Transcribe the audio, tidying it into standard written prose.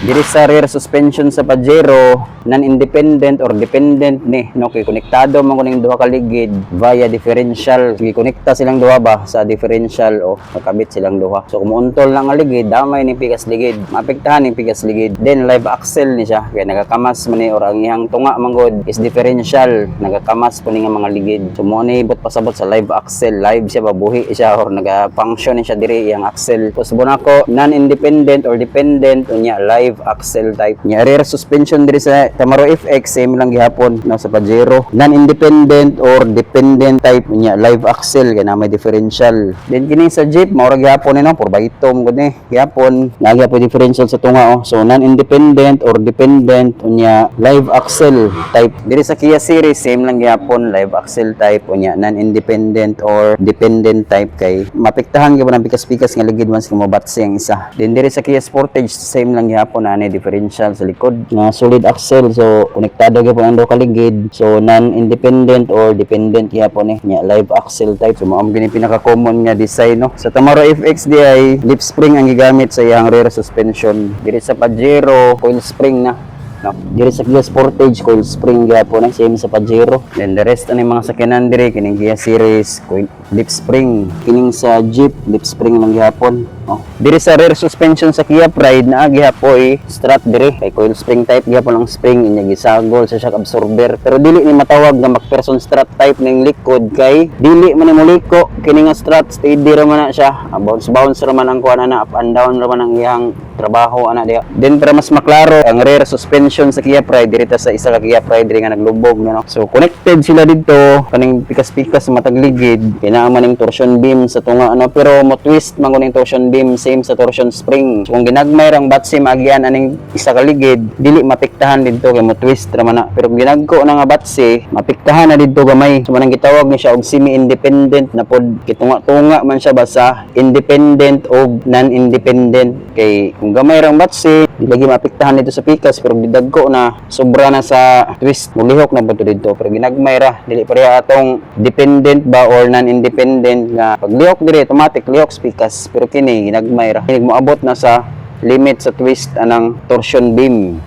Diri sa rear suspension sa Pajero, non-independent or dependent ni no kay konektado man kuning duha ka ligid via differential. Gikonekta silang duha ba sa differential o nakabit silang duha. So kumuuntol lang ang ligid, damay ni pikas ligid, maapektahan ni pikas ligid. Then live axle ni siya kay nagakamas man ni or ang iyang tunga man gud is differential, nagakamas po ni nga mga ligid. So mo ni ibot pasabot sa live axle, live siya babuhi siya or naga-function ni siya diri iyang axle. Tapos bunako non-independent or dependent unya live axle type. Nya rear suspension diri sa Tamaro FX same lang gihapon no sa Pajero. Non-independent or dependent type unya live axle kay na may differential. Then kini sa Jeep mao ra gihapon ni no for baitom gud ni gihapon nagya po differential sa tunga oh. So non-independent or dependent unya live axle type. Diri sa Kia series same lang gihapon live axle type unya non-independent or dependent type kay mapektahan gyud ang pikas-pikas nga ligid once mabatsi ang isa. Then diri sa Kia Sportage same lang gihapon ani differential sa likod nga solid axle so konektado gyud ang duha ka ligid so non-independent or dependent gihapon nya live axle type. So mao gini pinaka-common nga design no. Sa Tamaro FX di ay lip spring ang gigamit sa iyang rear suspension. Diri sa Pajero coil spring na no. Diri sa Kia Sportage coil spring gyapon same sa Pajero. Then the rest ani mga sakyanan diri kining Kia series coil lip spring, kining sa Jeep lip spring lang gyapon. Oh. Diri sa rear suspension sa Kia Pride naa gihapoy strut diri kay coil spring type gyapon ang spring inya gisagol sa shock absorber pero dili ni matawag nga MacPherson strut type ning likod kay dili man ni moliko kini nga strut steady ra man na siya bounce ra man ang kuan ana up and down ra man ang iyang trabaho ana diha. Then para mas maklaro ang rear suspension sa Kia Pride diri ta sa isa ka Kia Pride diri nga naglubog no. So connected sila dito kaning pikas-pikas sa matag ligid kina man ning torsion beam sa tunga ano pero mo twist man kuning torsion beam same sa torsion spring. So, kung ginagmay rang batsim agyan aning isa ka ligid dili mapektahan didto kay mo twist ra man na. Pero kung ginagko na nga batsi mapektahan na didto gamay. So manang gitawag ni siya og semi-independent na pod kitunga-tunga man siya basta independent o non-independent kay kung gamay rang batsi di lagi mapektahan dito sa pikas pero gidagko na sobra na sa twist mulihok na ba dito pero ginagmay ra dili pareha atong dependent ba or non-independent nga pag lihok diri automatic lihok sa pikas pero kini ginagmay ra. Kini moabot na sa limit sa twist anang torsion beam.